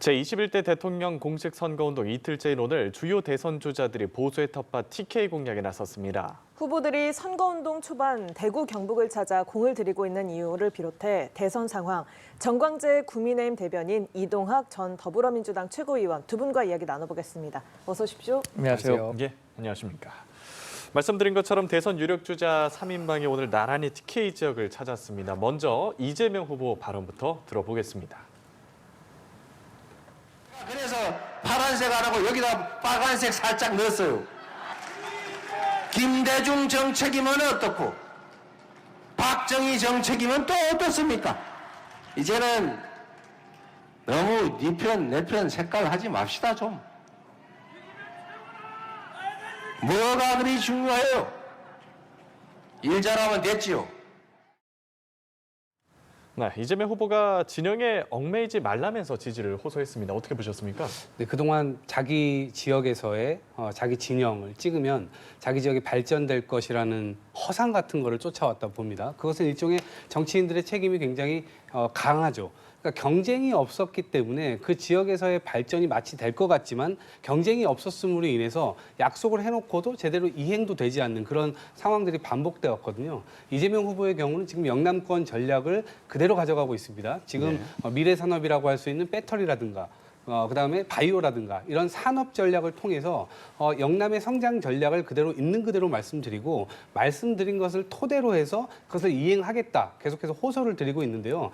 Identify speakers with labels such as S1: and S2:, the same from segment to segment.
S1: 제21대 대통령 공식 선거운동 이틀째인 오늘 주요 대선 주자들이 보수의 텃밭 TK 공략에 나섰습니다.
S2: 후보들이 선거운동 초반 대구 경북을 찾아 공을 들이고 있는 이유를 비롯해 대선 상황, 정광재 국민의힘 대변인, 이동학 전 더불어민주당 최고위원 두 분과 이야기 나눠보겠습니다. 어서 오십시오.
S3: 안녕하세요.
S1: 예, 안녕하십니까. 말씀드린 것처럼 대선 유력 주자 3인방이 오늘 나란히 TK 지역을 찾았습니다. 먼저 이재명 후보 발언부터 들어보겠습니다.
S4: 그래서 파란색 안 하고 여기다 빨간색 살짝 넣었어요. 김대중 정책이면 어떻고 박정희 정책이면 또 어떻습니까? 이제는 너무 네 편, 내 편 색깔 하지 맙시다 좀. 뭐가 그리 중요해요? 일 잘하면 됐지요.
S1: 네, 이재명 후보가 진영에 얽매이지 말라면서 지지를 호소했습니다. 어떻게 보셨습니까?
S3: 네, 그동안 자기 지역에서의 자기 진영을 찍으면 자기 지역이 발전될 것이라는 허상 같은 거를 쫓아왔다 봅니다. 그것은 일종의 정치인들의 책임이 굉장히 강하죠. 그러니까 경쟁이 없었기 때문에 그 지역에서의 발전이 마치 될 것 같지만 경쟁이 없었음으로 인해서 약속을 해놓고도 제대로 이행도 되지 않는 그런 상황들이 반복되었거든요. 이재명 후보의 경우는 지금 영남권 전략을 그대로 가져가고 있습니다. 지금 미래산업이라고 할 수 있는 배터리라든가 그다음에 바이오라든가 이런 산업 전략을 통해서 영남의 성장 전략을 그대로 있는 그대로 말씀드리고 말씀드린 것을 토대로 해서 그것을 이행하겠다 계속해서 호소를 드리고 있는데요.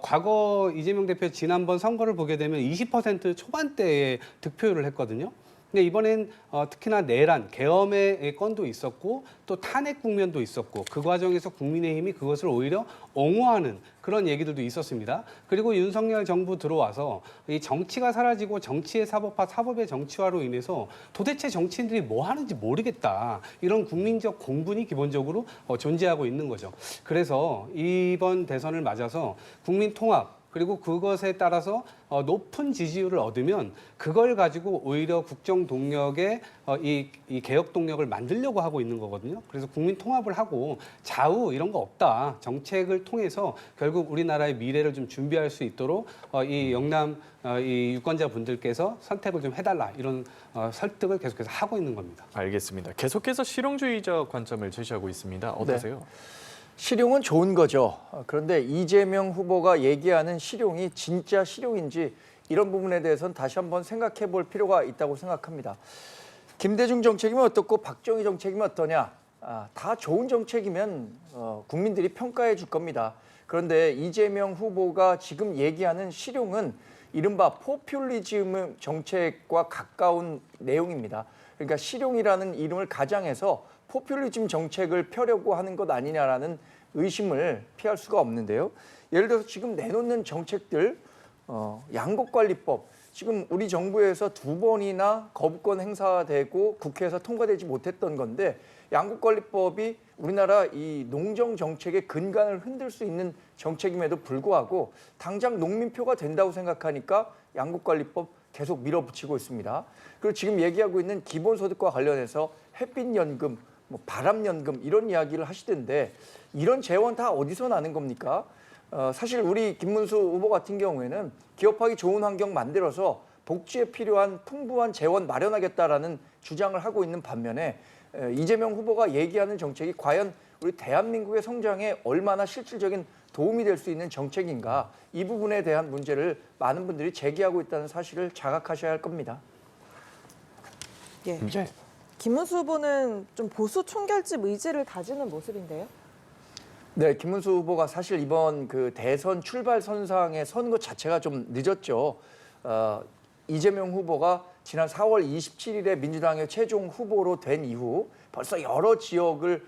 S3: 과거 이재명 대표 지난번 선거를 보게 되면 20% 초반대에 득표율을 했거든요. 근데 이번엔 특히나 내란, 계엄의 건도 있었고 또 탄핵 국면도 있었고 그 과정에서 국민의힘이 그것을 오히려 옹호하는 그런 얘기들도 있었습니다. 그리고 윤석열 정부 들어와서 이 정치가 사라지고 정치의 사법화, 사법의 정치화로 인해서 도대체 정치인들이 뭐 하는지 모르겠다. 이런 국민적 공분이 기본적으로 존재하고 있는 거죠. 그래서 이번 대선을 맞아서 국민 통합 그리고 그것에 따라서 높은 지지율을 얻으면 그걸 가지고 오히려 국정 동력의 이 개혁 동력을 만들려고 하고 있는 거거든요. 그래서 국민 통합을 하고 좌우 이런 거 없다. 정책을 통해서 결국 우리나라의 미래를 좀 준비할 수 있도록 이 영남 이 유권자분들께서 선택을 좀 해달라 이런 설득을 계속해서 하고 있는 겁니다.
S1: 알겠습니다. 계속해서 실용주의적 관점을 제시하고 있습니다. 어떠세요?
S5: 실용은 좋은 거죠. 그런데 이재명 후보가 얘기하는 실용이 진짜 실용인지 이런 부분에 대해서는 다시 한번 생각해 볼 필요가 있다고 생각합니다. 김대중 정책이면 어떻고 박정희 정책이면 어떠냐. 다 좋은 정책이면 국민들이 평가해 줄 겁니다. 그런데 이재명 후보가 지금 얘기하는 실용은 이른바 포퓰리즘 정책과 가까운 내용입니다. 그러니까 실용이라는 이름을 가장해서 포퓰리즘 정책을 펴려고 하는 것 아니냐라는 의심을 피할 수가 없는데요. 예를 들어서 지금 내놓는 정책들, 양곡관리법, 지금 우리 정부에서 2번이나 거부권 행사되고 국회에서 통과되지 못했던 건데 양곡관리법이 우리나라 이 농정 정책의 근간을 흔들 수 있는 정책임에도 불구하고 당장 농민표가 된다고 생각하니까 양곡관리법 계속 밀어붙이고 있습니다. 그리고 지금 얘기하고 있는 기본소득과 관련해서 햇빛연금, 바람연금 이런 이야기를 하시던데 이런 재원 다 어디서 나는 겁니까? 사실 우리 김문수 후보 같은 경우에는 기업하기 좋은 환경 만들어서 복지에 필요한 풍부한 재원 마련하겠다라는 주장을 하고 있는 반면에 이재명 후보가 얘기하는 정책이 과연 우리 대한민국의 성장에 얼마나 실질적인 도움이 될 수 있는 정책인가 이 부분에 대한 문제를 많은 분들이 제기하고 있다는 사실을 자각하셔야 할 겁니다.
S2: 예. 김문수 후보는 좀 보수 총결집 의지를 다지는 모습인데요.
S5: 네, 김문수 후보가 사실 이번 그 대선 출발 선상에 선 것 자체가 좀 늦었죠. 이재명 후보가 지난 4월 27일에 민주당의 최종 후보로 된 이후 벌써 여러 지역을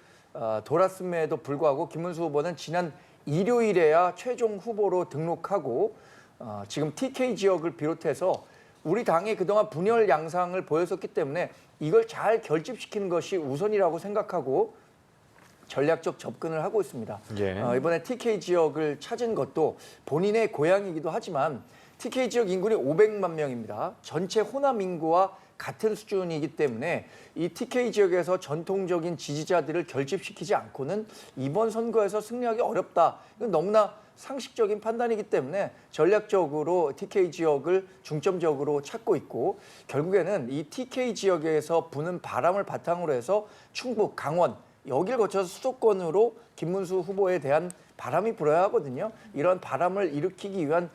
S5: 돌았음에도 불구하고 김문수 후보는 지난 일요일에야 최종 후보로 등록하고 지금 TK 지역을 비롯해서 우리 당이 그동안 분열 양상을 보였었기 때문에 이걸 잘 결집시키는 것이 우선이라고 생각하고 전략적 접근을 하고 있습니다. 이번에 TK 지역을 찾은 것도 본인의 고향이기도 하지만 TK 지역 인구는 500만 명입니다. 전체 호남 인구와 같은 수준이기 때문에 이 TK 지역에서 전통적인 지지자들을 결집시키지 않고는 이번 선거에서 승리하기 어렵다. 이건 너무나 상식적인 판단이기 때문에 전략적으로 TK 지역을 중점적으로 찾고 있고 결국에는 이 TK 지역에서 부는 바람을 바탕으로 해서 충북, 강원 여기를 거쳐서 수도권으로 김문수 후보에 대한 바람이 불어야 하거든요. 이런 바람을 일으키기 위한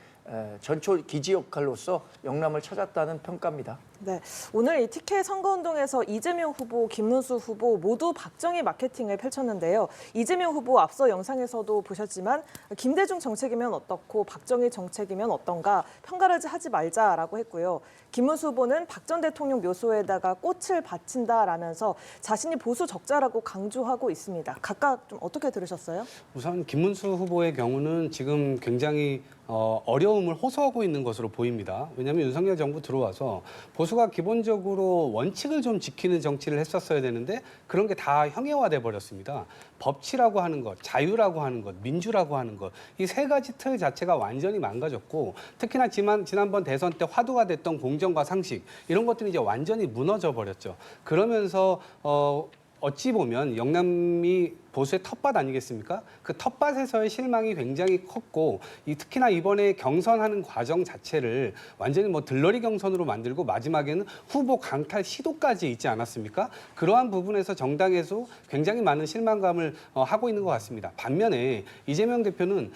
S5: 전초 기지 역할로서 영남을 찾았다는 평가입니다.
S2: 네, 오늘 이 TK 선거운동에서 이재명 후보, 김문수 후보 모두 박정희 마케팅을 펼쳤는데요. 이재명 후보 앞서 영상에서도 보셨지만 김대중 정책이면 어떻고 박정희 정책이면 어떤가 평가를 하지 말자라고 했고요. 김문수 후보는 박 전 대통령 묘소에다가 꽃을 바친다라면서 자신이 보수 적자라고 강조하고 있습니다. 각각 좀 어떻게 들으셨어요?
S3: 우선 김문수 후보의 경우는 지금 굉장히 어려움을 호소하고 있는 것으로 보입니다. 왜냐하면 윤석열 정부 들어와서 보수가 기본적으로 원칙을 좀 지키는 정치를 했었어야 되는데 그런 게 다 형해화돼 버렸습니다. 법치라고 하는 것, 자유라고 하는 것, 민주라고 하는 것, 이 세 가지 틀 자체가 완전히 망가졌고 특히나 지난번 대선 때 화두가 됐던 공정과 상식 이런 것들이 이제 완전히 무너져 버렸죠. 그러면서 어찌 보면 영남이 보수의 텃밭 아니겠습니까? 그 텃밭에서의 실망이 굉장히 컸고 특히나 이번에 경선하는 과정 자체를 완전히 들러리 경선으로 만들고 마지막에는 후보 강탈 시도까지 있지 않았습니까? 그러한 부분에서 정당에서 굉장히 많은 실망감을 하고 있는 것 같습니다. 반면에 이재명 대표는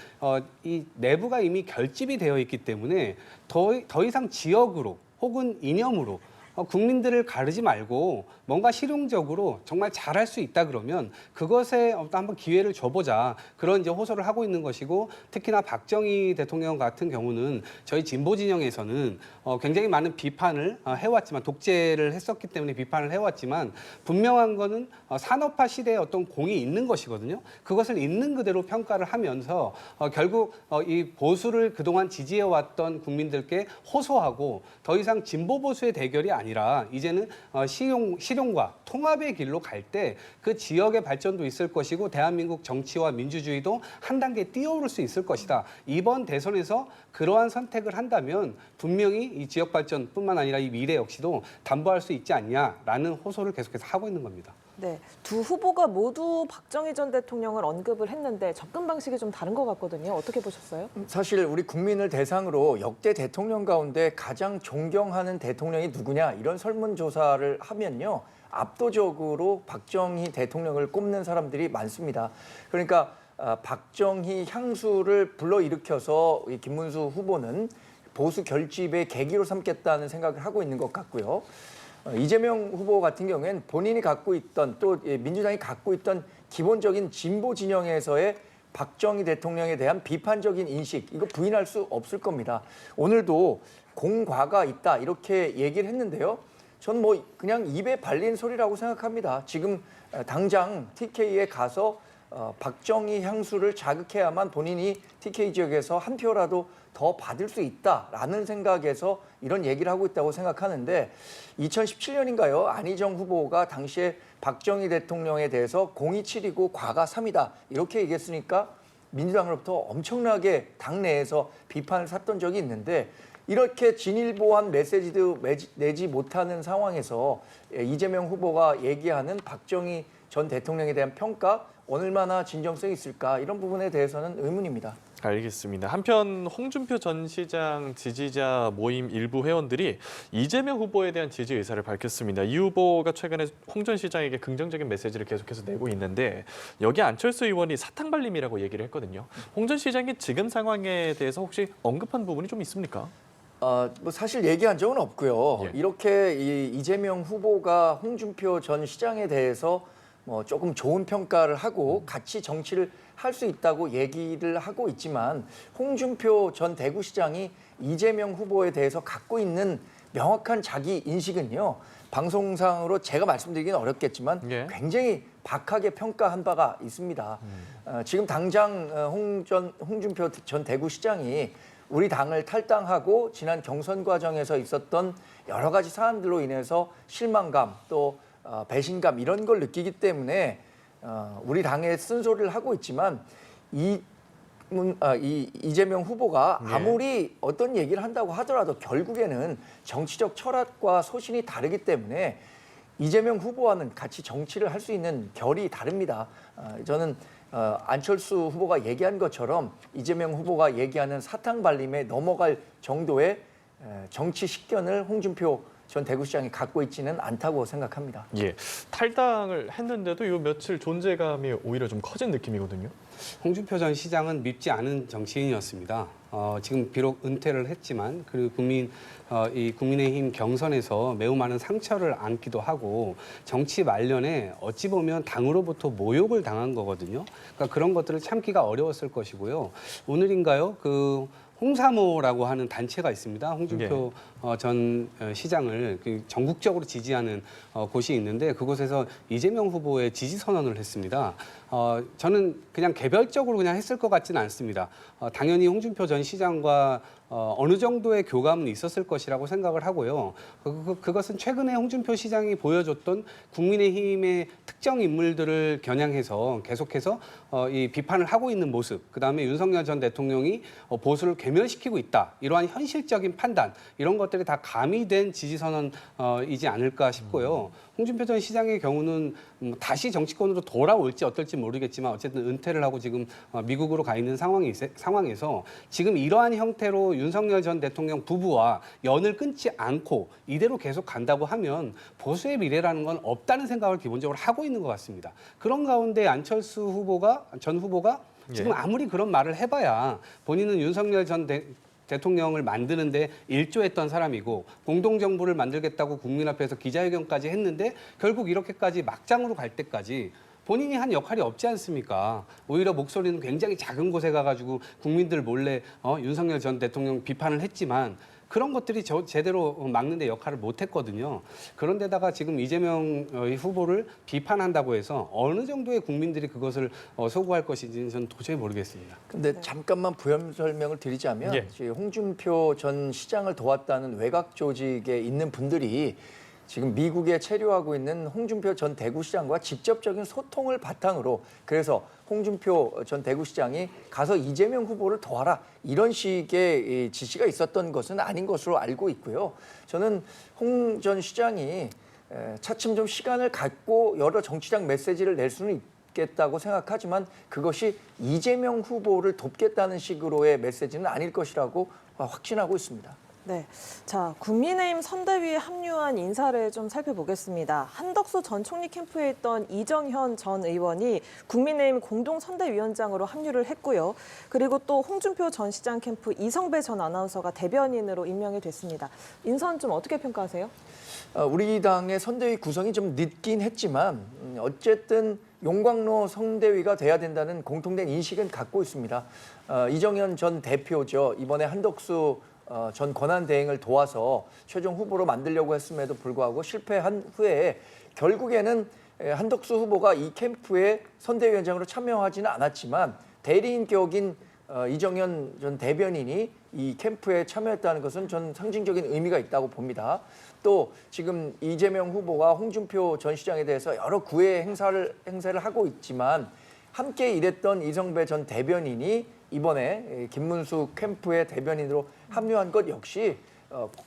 S3: 이 내부가 이미 결집이 되어 있기 때문에 더 이상 지역으로 혹은 이념으로 국민들을 가르지 말고 뭔가 실용적으로 정말 잘할 수 있다 그러면 그것에 한번 기회를 줘보자 그런 이제 호소를 하고 있는 것이고 특히나 박정희 대통령 같은 경우는 저희 진보 진영에서는 굉장히 많은 비판을 해왔지만 독재를 했었기 때문에 비판을 해왔지만 분명한 거는 산업화 시대에 어떤 공이 있는 것이거든요. 그것을 있는 그대로 평가를 하면서 결국 이 보수를 그동안 지지해왔던 국민들께 호소하고 더 이상 진보 보수의 대결이 아니라 이제는 실용과 통합의 길로 갈 때 그 지역의 발전도 있을 것이고 대한민국 정치와 민주주의도 한 단계 뛰어오를 수 있을 것이다. 이번 대선에서 그러한 선택을 한다면 분명히 이 지역 발전뿐만 아니라 이 미래 역시도 담보할 수 있지 않냐라는 호소를 계속해서 하고 있는 겁니다.
S2: 네, 두 후보가 모두 박정희 전 대통령을 언급을 했는데 접근 방식이 좀 다른 것 같거든요. 어떻게 보셨어요?
S5: 사실 우리 국민을 대상으로 역대 대통령 가운데 가장 존경하는 대통령이 누구냐 이런 설문조사를 하면요. 압도적으로 박정희 대통령을 꼽는 사람들이 많습니다. 그러니까 박정희 향수를 불러일으켜서 이 김문수 후보는 보수 결집의 계기로 삼겠다는 생각을 하고 있는 것 같고요. 이재명 후보 같은 경우에는 본인이 갖고 있던 또 민주당이 갖고 있던 기본적인 진보 진영에서의 박정희 대통령에 대한 비판적인 인식 이거 부인할 수 없을 겁니다. 오늘도 공과가 있다 이렇게 얘기를 했는데요. 전 그냥 입에 발린 소리라고 생각합니다. 지금 당장 TK에 가서 박정희 향수를 자극해야만 본인이 TK 지역에서 한 표라도 더 받을 수 있다라는 생각에서 이런 얘기를 하고 있다고 생각하는데 2017년인가요? 안희정 후보가 당시에 박정희 대통령에 대해서 공이 7이고 과가 3이다 이렇게 얘기했으니까 민주당으로부터 엄청나게 당내에서 비판을 샀던 적이 있는데 이렇게 진일보한 메시지도 내지 못하는 상황에서 이재명 후보가 얘기하는 박정희 전 대통령에 대한 평가 얼마나 진정성이 있을까 이런 부분에 대해서는 의문입니다.
S1: 알겠습니다. 한편 홍준표 전 시장 지지자 모임 일부 회원들이 이재명 후보에 대한 지지 의사를 밝혔습니다. 이 후보가 최근에 홍 전 시장에게 긍정적인 메시지를 계속해서 내고 있는데 여기 안철수 의원이 사탕발림이라고 얘기를 했거든요. 홍 전 시장이 지금 상황에 대해서 혹시 언급한 부분이 좀 있습니까?
S5: 사실 얘기한 적은 없고요.
S1: 예.
S5: 이렇게 이재명 후보가 홍준표 전 시장에 대해서 조금 좋은 평가를 하고 같이 정치를 할 수 있다고 얘기를 하고 있지만 홍준표 전 대구시장이 이재명 후보에 대해서 갖고 있는 명확한 자기 인식은요. 방송상으로 제가 말씀드리기는 어렵겠지만
S1: 예.
S5: 굉장히 박하게 평가한 바가 있습니다. 지금 당장 홍준표 전 대구시장이 우리 당을 탈당하고 지난 경선 과정에서 있었던 여러 가지 사안들로 인해서 실망감 또 배신감 이런 걸 느끼기 때문에 우리 당에 쓴소리를 하고 있지만 이재명 후보가
S1: 예.
S5: 아무리 어떤 얘기를 한다고 하더라도 결국에는 정치적 철학과 소신이 다르기 때문에 이재명 후보와는 같이 정치를 할 수 있는 결이 다릅니다. 저는 안철수 후보가 얘기한 것처럼 이재명 후보가 얘기하는 사탕 발림에 넘어갈 정도의 정치 식견을 홍준표 전 대구시장이 갖고 있지는 않다고 생각합니다.
S1: 예, 탈당을 했는데도 이 며칠 존재감이 오히려 좀 커진 느낌이거든요.
S3: 홍준표 전 시장은 밉지 않은 정치인이었습니다. 지금 비록 은퇴를 했지만 그리고 이 국민의힘 경선에서 매우 많은 상처를 안기도 하고 정치 말년에 어찌 보면 당으로부터 모욕을 당한 거거든요. 그러니까 그런 것들을 참기가 어려웠을 것이고요. 오늘인가요? 홍사모라고 하는 단체가 있습니다. 홍준표 전 시장을 전국적으로 지지하는 곳이 있는데 그곳에서 이재명 후보의 지지 선언을 했습니다. 저는 그냥 개별적으로 그냥 했을 것 같지는 않습니다. 당연히 홍준표 전 시장과 어느 정도의 교감은 있었을 것이라고 생각을 하고요. 그것은 최근에 홍준표 시장이 보여줬던 국민의힘의 특정 인물들을 겨냥해서 계속해서 이 비판을 하고 있는 모습, 그다음에 윤석열 전 대통령이 보수를 괴멸시키고 있다. 이러한 현실적인 판단, 이런 것들이 다 가미된 지지선언이지 않을까 싶고요. 홍준표 전 시장의 경우는 다시 정치권으로 돌아올지 어떨지 모르겠지만 어쨌든 은퇴를 하고 지금 미국으로 가 있는 상황에서 지금 이러한 형태로 윤석열 전 대통령 부부와 연을 끊지 않고 이대로 계속 간다고 하면 보수의 미래라는 건 없다는 생각을 기본적으로 하고 있는 것 같습니다. 그런 가운데 안철수 전 후보가 지금 아무리 그런 말을 해봐야 본인은 윤석열 전 대통령을 만드는데 일조했던 사람이고 공동정부를 만들겠다고 국민 앞에서 기자회견까지 했는데 결국 이렇게까지 막장으로 갈 때까지 본인이 한 역할이 없지 않습니까? 오히려 목소리는 굉장히 작은 곳에 가가지고 국민들 몰래 윤석열 전 대통령 비판을 했지만 그런 것들이 제대로 막는 데 역할을 못했거든요. 그런데다가 지금 이재명 후보를 비판한다고 해서 어느 정도의 국민들이 그것을 소구할 것인지는 저는 도저히 모르겠습니다.
S5: 근데 잠깐만 부연 설명을 드리자면 지금 홍준표 전 시장을 도왔다는 외곽 조직에 있는 분들이 지금 미국에 체류하고 있는 홍준표 전 대구시장과 직접적인 소통을 바탕으로 그래서 홍준표 전 대구시장이 가서 이재명 후보를 도와라 이런 식의 지시가 있었던 것은 아닌 것으로 알고 있고요. 저는 홍 전 시장이 차츰 좀 시간을 갖고 여러 정치적 메시지를 낼 수는 있겠다고 생각하지만 그것이 이재명 후보를 돕겠다는 식으로의 메시지는 아닐 것이라고 확신하고 있습니다.
S2: 네, 자 국민의힘 선대위에 합류한 인사를 좀 살펴보겠습니다. 한덕수 전 총리 캠프에 있던 이정현 전 의원이 국민의힘 공동선대위원장으로 합류를 했고요. 그리고 또 홍준표 전 시장 캠프 이성배 전 아나운서가 대변인으로 임명이 됐습니다. 인선 좀 어떻게 평가하세요?
S5: 우리 당의 선대위 구성이 좀 늦긴 했지만 어쨌든 용광로 선대위가 돼야 된다는 공통된 인식은 갖고 있습니다. 이정현 전 대표죠. 이번에 한덕수 전 권한대행을 도와서 최종 후보로 만들려고 했음에도 불구하고 실패한 후에 결국에는 한덕수 후보가 이 캠프의 선대위원장으로 참여하지는 않았지만 대리인격인 이정현 전 대변인이 이 캠프에 참여했다는 것은 전 상징적인 의미가 있다고 봅니다. 또 지금 이재명 후보가 홍준표 전 시장에 대해서 여러 구애 행사를 하고 있지만 함께 일했던 이성배 전 대변인이 이번에 김문수 캠프의 대변인으로 합류한 것 역시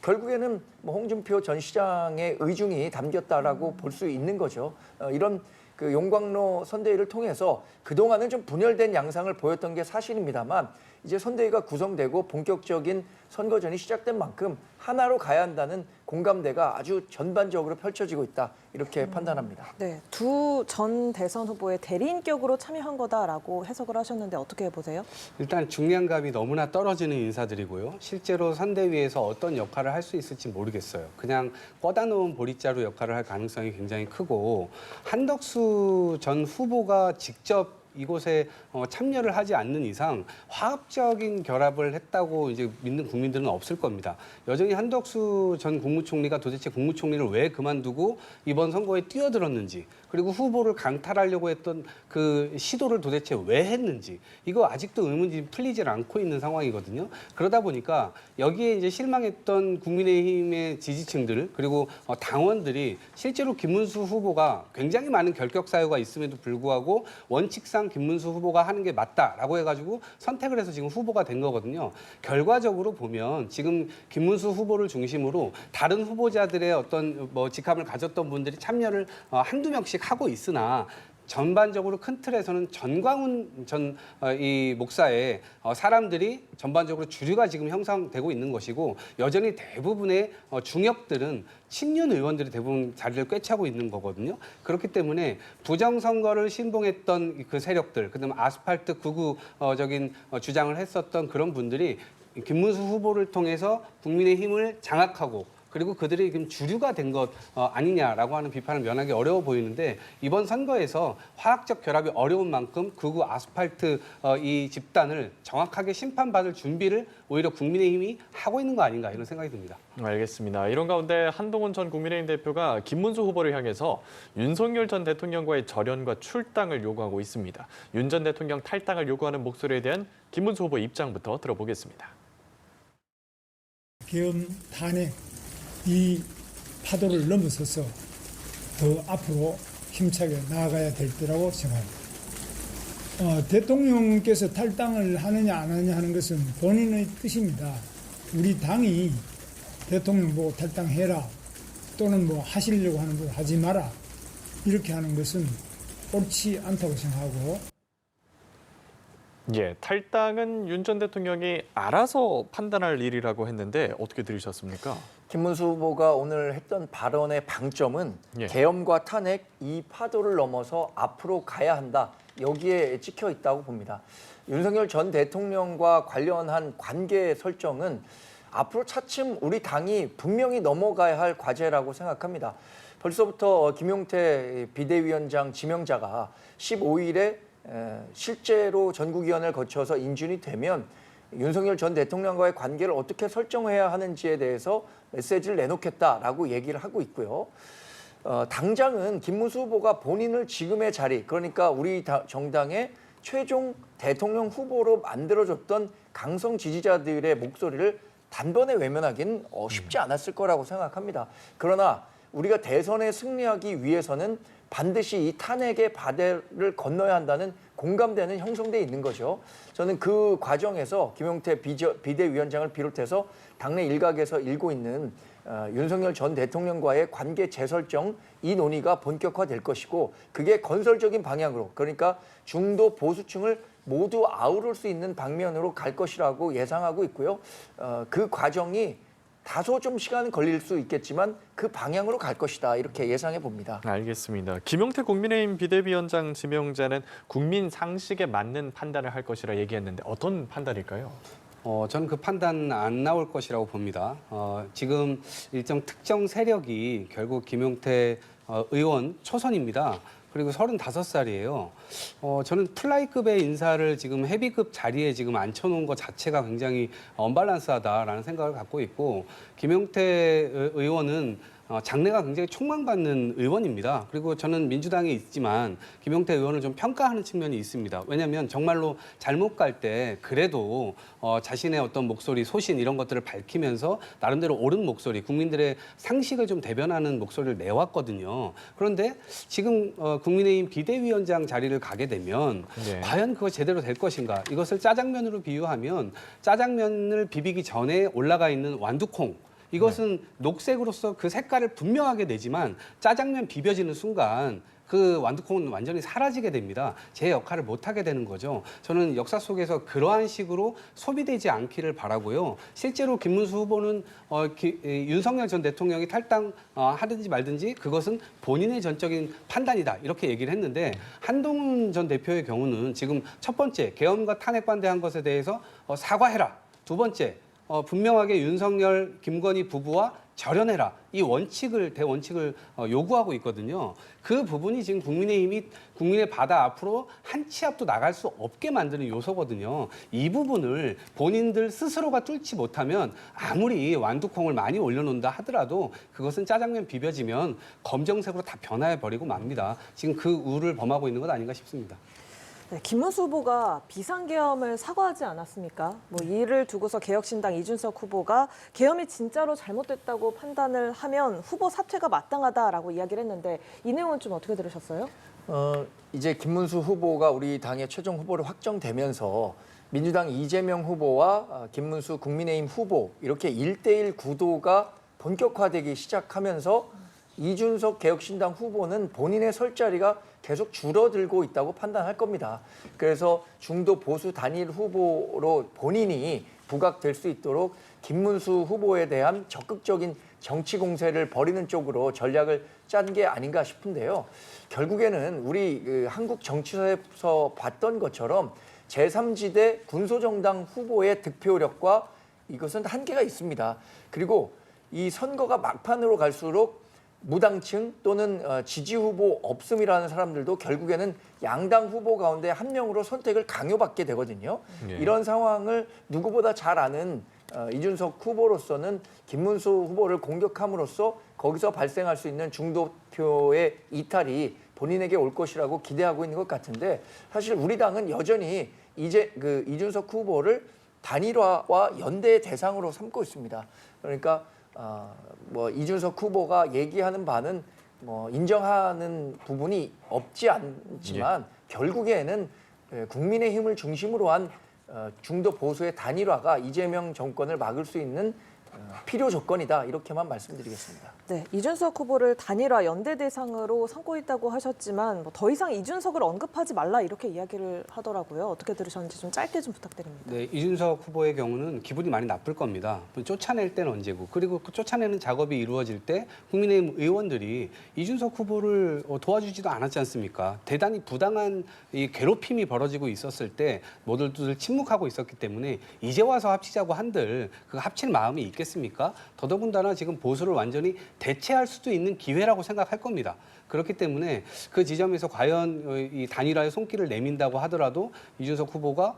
S5: 결국에는 홍준표 전 시장의 의중이 담겼다라고 볼 수 있는 거죠. 이런 그 용광로 선대위를 통해서 그동안은 좀 분열된 양상을 보였던 게 사실입니다만 이제 선대위가 구성되고 본격적인 선거전이 시작된 만큼 하나로 가야 한다는 공감대가 아주 전반적으로 펼쳐지고 있다 이렇게 판단합니다.
S2: 네, 두 전 대선 후보의 대리인격으로 참여한 거다라고 해석을 하셨는데 어떻게 보세요?
S3: 일단 중량감이 너무나 떨어지는 인사들이고요. 실제로 선대위에서 어떤 역할을 할 수 있을지 모르겠어요. 그냥 꿔다 놓은 보릿자루 역할을 할 가능성이 굉장히 크고 한덕수 전 후보가 직접 이곳에 참여를 하지 않는 이상 화합적인 결합을 했다고 이제 믿는 국민들은 없을 겁니다. 여전히 한덕수 전 국무총리가 도대체 국무총리를 왜 그만두고 이번 선거에 뛰어들었는지 그리고 후보를 강탈하려고 했던 그 시도를 도대체 왜 했는지 이거 아직도 의문이 풀리질 않고 있는 상황이거든요. 그러다 보니까 여기에 이제 실망했던 국민의힘의 지지층들 그리고 당원들이 실제로 김문수 후보가 굉장히 많은 결격 사유가 있음에도 불구하고 원칙상 김문수 후보가 하는 게 맞다라고 해가지고 선택을 해서 지금 후보가 된 거거든요. 결과적으로 보면 지금 김문수 후보를 중심으로 다른 후보자들의 어떤 직함을 가졌던 분들이 참여를 한두 명씩 하고 있으나 전반적으로 큰 틀에서는 전광훈 전 이 목사의 사람들이 전반적으로 주류가 지금 형성되고 있는 것이고 여전히 대부분의 중역들은 친윤 의원들이 대부분 자리를 꿰차고 있는 거거든요. 그렇기 때문에 부정선거를 신봉했던 그 세력들, 그다음 아스팔트 극우적인 주장을 했었던 그런 분들이 김문수 후보를 통해서 국민의힘을 장악하고 그리고 그들이 지금 주류가 된 것 아니냐라고 하는 비판을 면하기 어려워 보이는데 이번 선거에서 화학적 결합이 어려운 만큼 극우 아스팔트 이 집단을 정확하게 심판받을 준비를 오히려 국민의힘이 하고 있는 거 아닌가 이런 생각이 듭니다.
S1: 알겠습니다. 이런 가운데 한동훈 전 국민의힘 대표가 김문수 후보를 향해서 윤석열 전 대통령과의 절연과 출당을 요구하고 있습니다. 윤 전 대통령 탈당을 요구하는 목소리에 대한 김문수 후보 입장부터 들어보겠습니다.
S6: 계엄 탄핵 이 파도를 넘어서서 더 앞으로 힘차게 나아가야 될 때라고 생각합니다. 대통령께서 탈당을 하느냐 안 하느냐 하는 것은 본인의 뜻입니다. 우리 당이 대통령 보고 탈당해라 또는 뭐 하시려고 하는 거 하지 마라 이렇게 하는 것은 옳지 않다고 생각하고
S1: 예, 탈당은 윤 전 대통령이 알아서 판단할 일이라고 했는데 어떻게 들으셨습니까?
S5: 김문수 후보가 오늘 했던 발언의 방점은
S1: 예.
S5: 계엄과 탄핵 이 파도를 넘어서 앞으로 가야 한다. 여기에 찍혀 있다고 봅니다. 윤석열 전 대통령과 관련한 관계 설정은 앞으로 차츰 우리 당이 분명히 넘어가야 할 과제라고 생각합니다. 벌써부터 김용태 비대위원장 지명자가 15일에 실제로 전국위원회를 거쳐서 인준이 되면 윤석열 전 대통령과의 관계를 어떻게 설정해야 하는지에 대해서 메시지를 내놓겠다라고 얘기를 하고 있고요. 당장은 김문수 후보가 본인을 지금의 자리, 그러니까 우리 정당의 최종 대통령 후보로 만들어줬던 강성 지지자들의 목소리를 단번에 외면하기는 쉽지 않았을 거라고 생각합니다. 그러나 우리가 대선에 승리하기 위해서는 반드시 이 탄핵의 바다를 건너야 한다는 공감대는 형성돼 있는 거죠. 저는 그 과정에서 김용태 비대위원장을 비롯해서 당내 일각에서 일고 있는 윤석열 전 대통령과의 관계 재설정 이 논의가 본격화될 것이고 그게 건설적인 방향으로 그러니까 중도 보수층을 모두 아우를 수 있는 방면으로 갈 것이라고 예상하고 있고요. 그 과정이 다소 좀 시간은 걸릴 수 있겠지만 그 방향으로 갈 것이다 이렇게 예상해 봅니다.
S1: 알겠습니다. 김용태 국민의힘 비대위원장 지명자는 국민 상식에 맞는 판단을 할 것이라 얘기했는데 어떤 판단일까요?
S3: 저는 그 판단 안 나올 것이라고 봅니다. 지금 일정 특정 세력이 결국 김용태 의원 초선입니다. 그리고 35살이에요. 저는 플라이급의 인사를 지금 헤비급 자리에 지금 앉혀놓은 것 자체가 굉장히 언밸런스하다라는 생각을 갖고 있고 김용태 의원은 장래가 굉장히 촉망받는 의원입니다. 그리고 저는 민주당에 있지만 김용태 의원을 좀 평가하는 측면이 있습니다. 왜냐하면 정말로 잘못 갈 때 그래도 자신의 어떤 목소리, 소신 이런 것들을 밝히면서 나름대로 옳은 목소리, 국민들의 상식을 좀 대변하는 목소리를 내왔거든요. 그런데 지금 국민의힘 비대위원장 자리를 가게 되면
S1: 네.
S3: 과연 그거 제대로 될 것인가? 이것을 짜장면으로 비유하면 짜장면을 비비기 전에 올라가 있는 완두콩. 이것은 녹색으로서 그 색깔을 분명하게 내지만 짜장면 비벼지는 순간 그 완두콩은 완전히 사라지게 됩니다. 제 역할을 못하게 되는 거죠. 저는 역사 속에서 그러한 식으로 소비되지 않기를 바라고요. 실제로 김문수 후보는 윤석열 전 대통령이 탈당하든지 말든지 그것은 본인의 전적인 판단이다 이렇게 얘기를 했는데 한동훈 전 대표의 경우는 지금 첫 번째 계엄과 탄핵 반대한 것에 대해서 사과해라. 두 번째 분명하게 윤석열, 김건희 부부와 절연해라. 이 대원칙을 요구하고 있거든요. 그 부분이 지금 국민의힘이 국민의 바다 앞으로 한 치 앞도 나갈 수 없게 만드는 요소거든요. 이 부분을 본인들 스스로가 뚫지 못하면 아무리 완두콩을 많이 올려놓는다 하더라도 그것은 짜장면 비벼지면 검정색으로 다 변해버리고 맙니다. 지금 그 우를 범하고 있는 것 아닌가 싶습니다.
S2: 네, 김문수 후보가 비상계엄을 사과하지 않았습니까? 이를 두고서 개혁신당 이준석 후보가 계엄이 진짜로 잘못됐다고 판단을 하면 후보 사퇴가 마땅하다라고 이야기를 했는데 이 내용은 좀 어떻게 들으셨어요?
S5: 이제 김문수 후보가 우리 당의 최종 후보로 확정되면서 민주당 이재명 후보와 김문수 국민의힘 후보 이렇게 1대1 구도가 본격화되기 시작하면서 이준석 개혁신당 후보는 본인의 설 자리가 계속 줄어들고 있다고 판단할 겁니다. 그래서 중도 보수 단일 후보로 본인이 부각될 수 있도록 김문수 후보에 대한 적극적인 정치 공세를 벌이는 쪽으로 전략을 짠 게 아닌가 싶은데요. 결국에는 우리 한국 정치사에서 봤던 것처럼 제3지대 군소정당 후보의 득표력과 이것은 한계가 있습니다. 그리고 이 선거가 막판으로 갈수록 무당층 또는 지지 후보 없음이라는 사람들도 결국에는 양당 후보 가운데 한 명으로 선택을 강요받게 되거든요.
S1: 예.
S5: 이런 상황을 누구보다 잘 아는 이준석 후보로서는 김문수 후보를 공격함으로써 거기서 발생할 수 있는 중도표의 이탈이 본인에게 올 것이라고 기대하고 있는 것 같은데 사실 우리 당은 여전히 이제 이준석 후보를 단일화와 연대의 대상으로 삼고 있습니다. 그러니까 뭐 이준석 후보가 얘기하는 바는 뭐 인정하는 부분이 없지 않지만 결국에는 국민의힘을 중심으로 한 중도 보수의 단일화가 이재명 정권을 막을 수 있는 필요 조건이다 이렇게만 말씀드리겠습니다.
S2: 네, 이준석 후보를 단일화 연대 대상으로 삼고 있다고 하셨지만 뭐 더 이상 이준석을 언급하지 말라 이렇게 이야기를 하더라고요. 어떻게 들으셨는지 좀 짧게 좀 부탁드립니다.
S3: 네, 이준석 후보의 경우는 기분이 많이 나쁠 겁니다. 쫓아낼 때는 언제고, 그리고 그 쫓아내는 작업이 이루어질 때 국민의힘 의원들이 이준석 후보를 도와주지도 않았지 않습니까? 대단히 부당한 이 괴롭힘이 벌어지고 있었을 때 모두들 침묵하고 있었기 때문에 이제 와서 합치자고 한들 그 합칠 마음이 있겠습니까? 더더군다나 지금 보수를 완전히 대체할 수도 있는 기회라고 생각할 겁니다. 그렇기 때문에 그 지점에서 과연 이 단일화에 손길을 내민다고 하더라도 이준석 후보가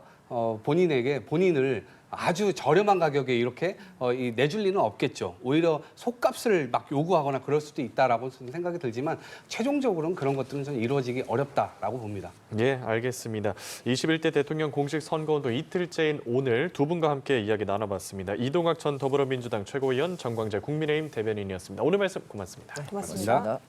S3: 본인을 아주 저렴한 가격에 이렇게 내줄 리는 없겠죠. 오히려 속값을 막 요구하거나 그럴 수도 있다라고 생각이 들지만 최종적으로는 그런 것들은 좀 이루어지기 어렵다라고 봅니다.
S1: 예, 알겠습니다. 21대 대통령 공식 선거운동 이틀째인 오늘 두 분과 함께 이야기 나눠봤습니다. 이동학 전 더불어민주당 최고위원, 정광재 국민의힘 대변인이었습니다. 오늘 말씀 고맙습니다.
S2: 고맙습니다.